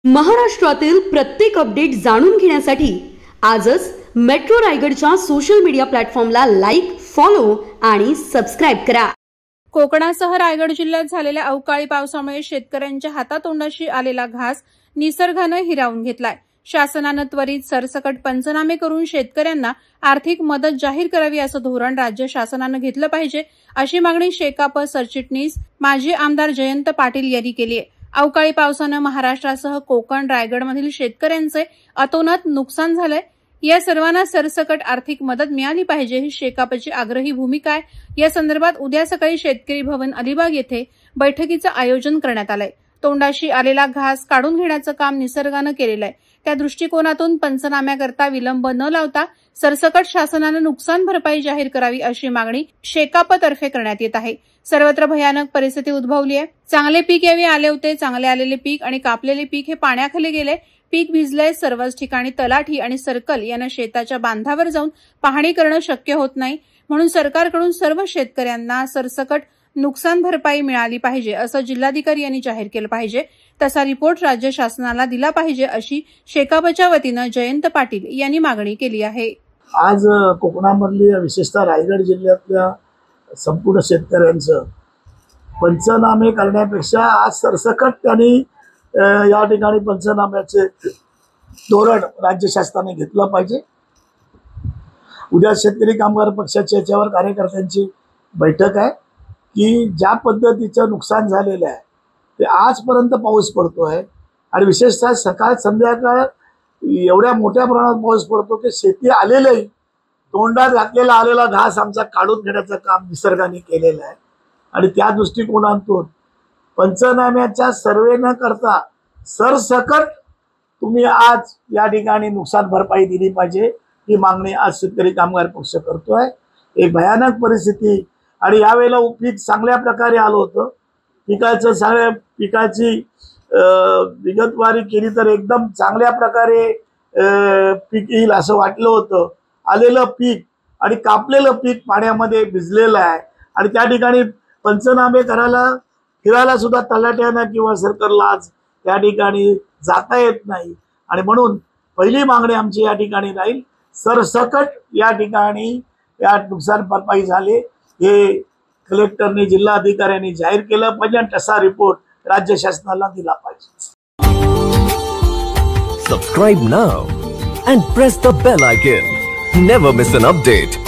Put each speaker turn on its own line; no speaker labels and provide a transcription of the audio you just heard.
महाराष्ट्रातील प्रत्येक अपडेट जाणून घेण्यासाठी आजच मेट्रो रायगडच्या सोशल मीडिया प्लॅटफॉर्मला लाईक, फॉलो आणि सबस्क्राइब करा।
कोकणासह रायगड जिल्ह्यात झालेल्या अवकाळी पावसामुळे शेतकऱ्यांच्या हातातोंडाशी आलेला घास निसर्गाने हिरावून घेतलाय। शासनाने त्वरित सरसकट पंचनामे करून शेतकऱ्यांना आर्थिक मदत जाहीर करावी असं धोरण राज्य शासनाने घेतलं पाहिजे, अशी मागणी शेकाप सरचिटणीस माजी आमदार जयंत पाटील यांनी केली आहे। अवकाळी पावसाने महाराष्ट्रासह कोकण, रायगडमधील शेतकऱ्यांचे अतोनात नुकसान झालंय। या सर्वांना सरसकट आर्थिक मदत मिळाली पाहिजे ही शेकापची आग्रही भूमिका आहे। या संदर्भात उद्या सकाळी शेतकरी भवन अलिबाग येथे बैठकीचं आयोजन करण्यात आलंय। तोंडाशी आलेला घास काढून घेण्याचं काम निसर्गाने केलेलं आहे। त्या दृष्टिकोनातून पंचनाम्याकरता विलंब न लावता सरसकट शासनाने नुकसान भरपाई जाहीर करावी अशी मागणी शेकापतर्फे करण्यात येत आहे। सर्वत्र भयानक परिस्थिती उद्भवली आहे। चांगले पीक यावेळी आले होते, चांगले आलेले पीक आणि कापलेले पीक हे पाण्याखाली गेले। पीक भिजलंय। सर्वच ठिकाणी तलाठी आणि सर्कल यांना शेताच्या बांधावर जाऊन पाहणी करणं शक्य होत नाही, म्हणून सरकारकडून सर्व शेतकऱ्यांना सरसकट नुकसान भरपाई मिळाली पाहिजे असं जिल्हाधिकारी यांनी जाहीर केलं पाहिजे। तसा रिपोर्ट राज्य शासनाला दिला पाहिजे अशी शेकापच्या वतीने जयंत पाटील यांनी मागणी केली आहे।
आज कोकणामधल्या विशेषतः रायगड जिल्ह्यातल्या संपूर्ण शेतकऱ्यांचं पंचनामे करण्यापेक्षा आज सरसकट त्यांनी या ठिकाणी पंचनाम्याचे धोरण राज्य शासनाने घेतलं पाहिजे। उद्या शेतकरी कामगार पक्षाच्या याच्यावर कार्यकर्त्यांची बैठक आहे की ज्या पद्धतीचं नुकसान झालेलं आहे ते आजपर्यंत पाऊस पडतोय आणि विशेषतः सकाळ संध्याकाळ एवढ्या मोठ्या प्रमाणात पाऊस पडतो की शेती आलेलंही तोंडात घातलेला आलेला घास आमचा काढून घेण्याचं काम निसर्गाने केलेलं आहे। आणि त्या दृष्टिकोनातून पंचनाम्याचा सर्वे न करता सरसकट तुम्ही आज या ठिकाणी नुकसान भरपाई दिली पाहिजे ही मागणी आज शेतकरी कामगार पक्ष करतोय। एक भयानक परिस्थिती आणि यावेळेला पीक चांगल्या प्रकारे आलं होतं। पिकाची विगतवारी केली तर एकदम चांगल्या प्रकारे पीक येईल असं वाटलं होतं। आलेलं पीक आणि कापलेलं पीक पाण्यामध्ये भिजलेलं आहे आणि त्या ठिकाणी पंचनामे करायला फिरायला सुद्धा तलाट्यांना किंवा सरकारला आज त्या ठिकाणी जाता येत नाही। आणि म्हणून पहिली मागणी आमची या ठिकाणी राहील, सरसकट या ठिकाणी या नुकसान भरपाई झाले हे कलेक्टरने जिल्हाधिकाऱ्यांनी जाहीर केलं पाहिजे आणि तसा रिपोर्ट राज्य शासनाला दिला पाहिजे।
Subscribe now and press the bell icon. Never miss an update.